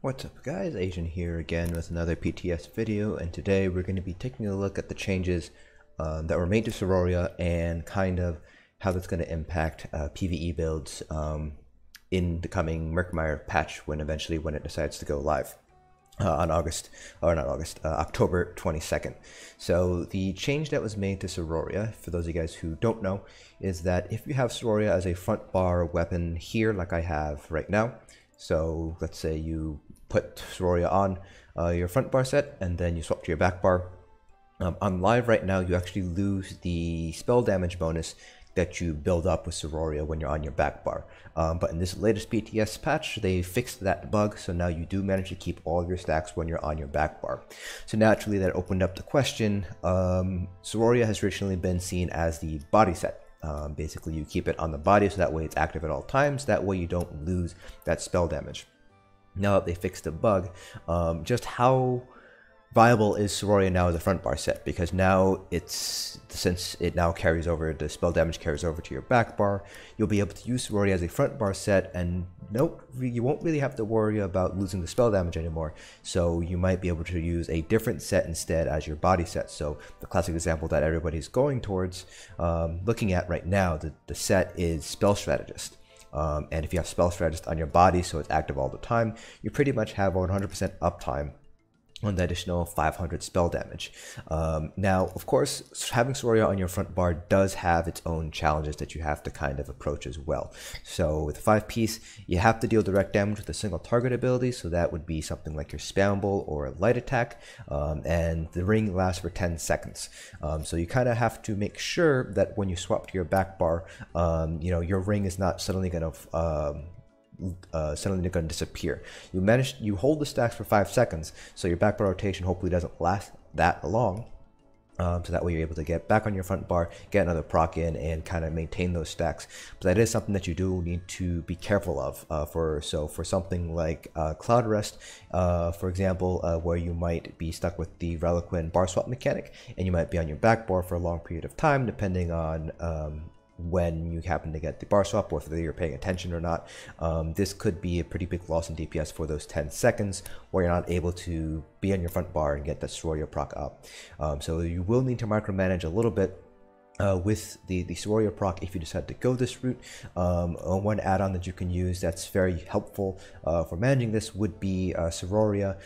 What's up guys, Asian here again with another PTS video, and today we're going to be taking a look at the changes that were made to Siroria and kind of how that's going to impact PvE builds in the coming Murkmire patch when it decides to go live on October 22nd. So the change that was made to Siroria, for those of you guys who don't know, is that if you have Siroria as a front bar weapon here like I have right now, so let's say you put Siroria on your front bar set and then you swap to your back bar. On live right now, you actually lose the spell damage bonus that you build up with Siroria when you're on your back bar. But in this latest PTS patch, they fixed that bug, so now you do manage to keep all of your stacks when you're on your back bar. So naturally that opened up the question. Siroria has traditionally been seen as the body set. Basically you keep it on the body so that way it's active at all times, that way you don't lose that spell damage. Now that they fixed the bug, just how viable is Siroria now as a front bar set? Because now since it now carries over, the spell damage carries over to your back bar, you'll be able to use Siroria as a front bar set, and you won't really have to worry about losing the spell damage anymore. So you might be able to use a different set instead as your body set. So the classic example that everybody's going towards, looking at right now, the set is Spell Strategist. And if you have Spell Strategist on your body, so it's active all the time, you pretty much have 100% uptime on the additional 500 spell damage. Now, of course, having Siroria on your front bar does have its own challenges that you have to kind of approach as well. So with a 5-piece, you have to deal direct damage with a single target ability, so that would be something like your Spam Bowl or a light attack, and the ring lasts for 10 seconds. So you kind of have to make sure that when you swap to your back bar, your ring is not suddenly going to disappear. You hold the stacks for 5 seconds, so your back bar rotation hopefully doesn't last that long. So that way you're able to get back on your front bar, get another proc in, and kind of maintain those stacks. But that is something that you do need to be careful of. For something like Cloud Rest, for example, where you might be stuck with the Reliquin barswap mechanic, and you might be on your back bar for a long period of time, depending on when you happen to get the bar swap, or if you're paying attention or not. This could be a pretty big loss in DPS for those 10 seconds where you're not able to be on your front bar and get that Siroria proc up. So you will need to micromanage a little bit with the Siroria proc if you decide to go this route. One add-on that you can use that's very helpful for managing this would be Siroria.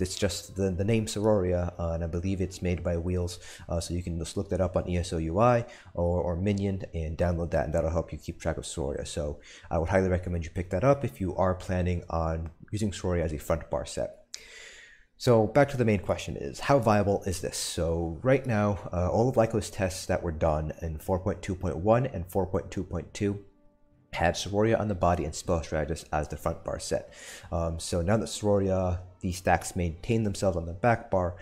It's just the name Siroria, and I believe it's made by Wheels, so you can just look that up on ESO UI or Minion and download that, and that'll help you keep track of Siroria. So I would highly recommend you pick that up if you are planning on using Siroria as a front bar set. So back to the main question is, how viable is this? So right now, all of Lyco's tests that were done in 4.2.1 and 4.2.2 had Siroria on the body and Spell Strategist as the front bar set. So now that Siroria, the stacks maintain themselves on the back bar,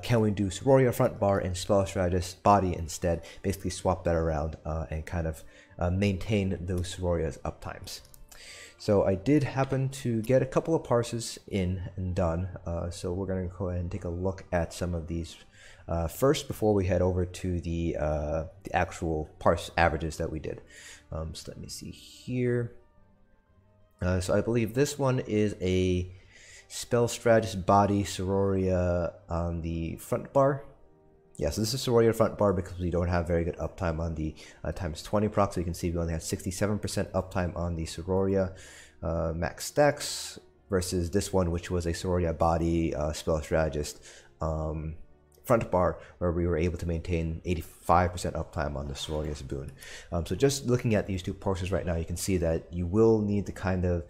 can we do Siroria front bar and Spell Strategist body instead? Basically swap that around and kind of maintain those Siroria's uptimes. So I did happen to get a couple of parses in and done, so we're going to go ahead and take a look at some of these first before we head over to the actual parse averages that we did. So let me see here. So I believe this one is a Spell Strategist body Siroria on the front bar. Yeah, so this is Siroria front bar because we don't have very good uptime on the times 20 proc. So you can see we only have 67% uptime on the Siroria max stacks versus this one, which was a Siroria body Spell Strategist front bar, where we were able to maintain 85% uptime on the Siroria's boon. So just looking at these two parses right now, you can see that you will need to kind of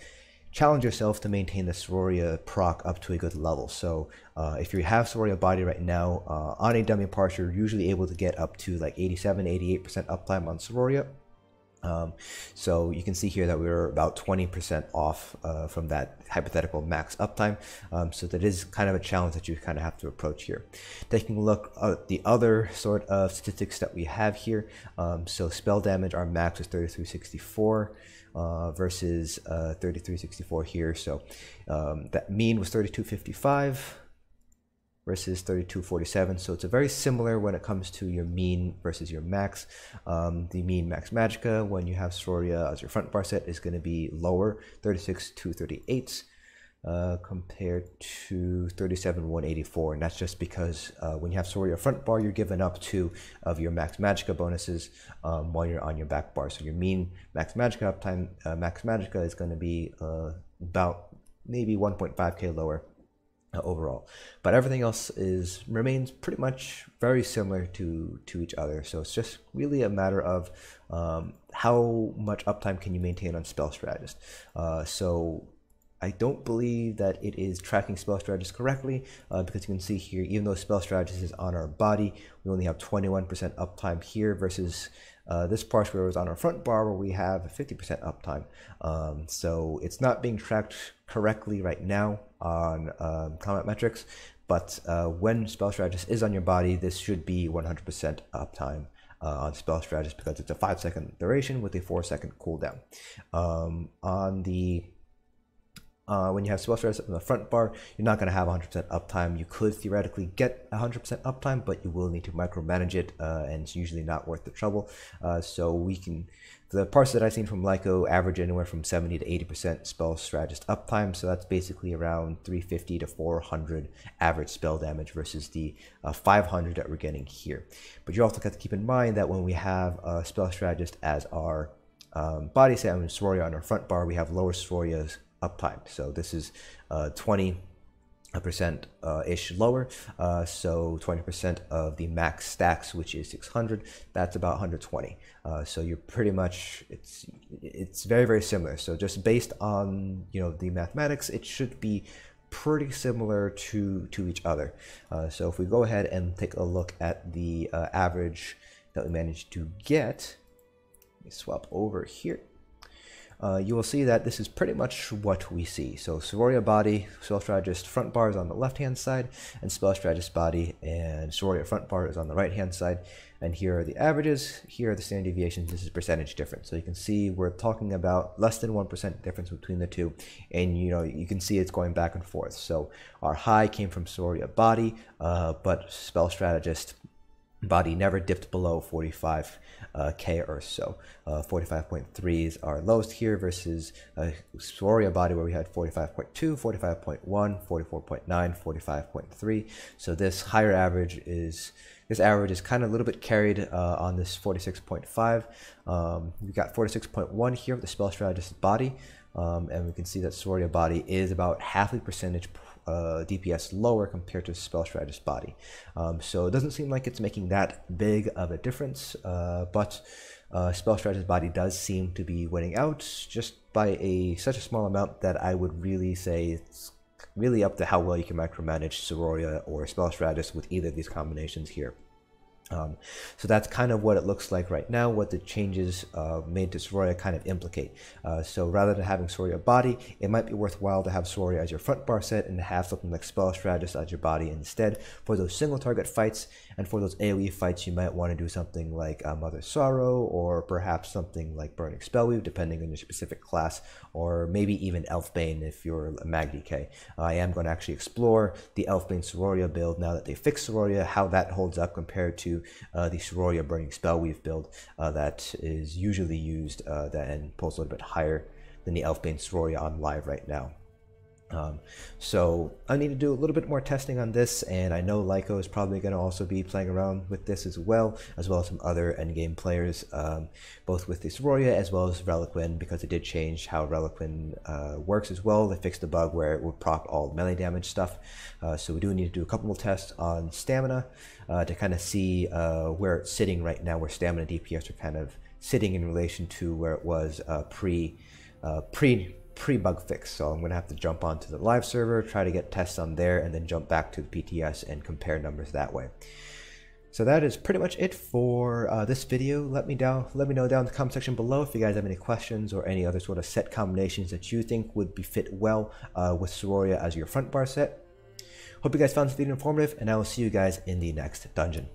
challenge yourself to maintain the Siroria proc up to a good level. So if you have Siroria body right now, on a dummy parse, you're usually able to get up to like 87-88% uptime on Siroria. So you can see here that we were about 20% off from that hypothetical max uptime. So that is kind of a challenge that you kind of have to approach here. Taking a look at the other sort of statistics that we have here. So spell damage, our max is 3364 versus 3364 here. So that mean was 3255. versus 3247. So it's a very similar when it comes to your mean versus your max. The mean max magicka when you have Siroria as your front bar set is going to be lower, 36 to 38. compared to 37,184, and that's just because when you have Siroria front bar, you're giving up 2 of your max magicka bonuses while you're on your back bar. So your mean max magicka uptime, max magicka is going to be about maybe 1.5k lower overall, but everything else remains pretty much very similar to each other. So it's just really a matter of how much uptime can you maintain on Spell Strategist. So I don't believe that it is tracking Spell Strategist correctly, because you can see here, even though Spell Strategist is on our body, we only have 21% uptime here versus this parse where it was on our front bar where we have 50% uptime. So it's not being tracked correctly right now on combat metrics, but when Spell Strategist is on your body, this should be 100% uptime on Spell Strategist, because it's a 5-second duration with a 4-second cooldown. When you have Spell Strategist on the front bar, you're not going to have 100% uptime. You could theoretically get 100% uptime, but you will need to micromanage it, and it's usually not worth the trouble. The parts that I've seen from Lyco average anywhere from 70 to 80% Spell Strategist uptime, so that's basically around 350 to 400 average spell damage versus the 500 that we're getting here. But you also have to keep in mind that when we have Spell Strategist as our body set, and Siroria on our front bar, we have lower Siroria's uptime. So this is 20% ish lower, so 20% of the max stacks, which is 600, that's about 120. So you're pretty much, it's very, very similar. So just based on the mathematics, it should be pretty similar to each other. So if we go ahead and take a look at the average that we managed to get, let me swap over here. You will see that this is pretty much what we see. So Siroria body, Spell Strategist front bar is on the left hand side, and Spell Strategist body and Siroria front bar is on the right hand side. And here are the averages, here are the standard deviations, this is percentage difference. So you can see we're talking about less than 1% difference between the two, and you can see it's going back and forth. So our high came from Siroria body, but Spell Strategist body never dipped below 45k or so. 45.3 is our lowest here versus Siroria body where we had 45.2, 45.1, 44.9, 45.3. So this higher average is kind of a little bit carried on this 46.5. We got 46.1 here with the Spell Strategist body, and we can see that Siroria body is about half a percentage DPS lower compared to Spell Strategist body. So it doesn't seem like it's making that big of a difference, but Spell Strategist body does seem to be winning out just by such a small amount that I would really say it's really up to how well you can micromanage Siroria or Spell Strategist with either of these combinations here. So that's kind of what it looks like right now, what the changes made to Siroria kind of implicate. So rather than having Siroria body, it might be worthwhile to have Siroria as your front bar set and have something like Spell Strategist as your body instead for those single target fights. And for those AoE fights, you might want to do something like Mother's Sorrow, or perhaps something like Burning Spellweave, depending on your specific class, or maybe even Elfbane if you're a Mag DK. I am going to actually explore the Elfbane Siroria build now that they fixed Siroria, how that holds up compared to the Siroria Burning Spellweave build that is usually used and pulls a little bit higher than the Elfbane Siroria on live right now. So I need to do a little bit more testing on this, and I know Lyco is probably going to also be playing around with this as well as some other endgame players, both with the Siroria as well as Reliquin, because it did change how Reliquin works as well. They fixed the bug where it would proc all melee damage stuff, so we do need to do a couple more tests on stamina to kind of see where it's sitting right now, where stamina DPS are kind of sitting in relation to where it was pre-bug fix. So I'm going to have to jump onto the live server, try to get tests on there, and then jump back to the PTS and compare numbers that way. So that is pretty much it for this video. Let me know down in the comment section below if you guys have any questions or any other sort of set combinations that you think would be fit well with Siroria as your front bar set. Hope you guys found this video informative, and I will see you guys in the next dungeon.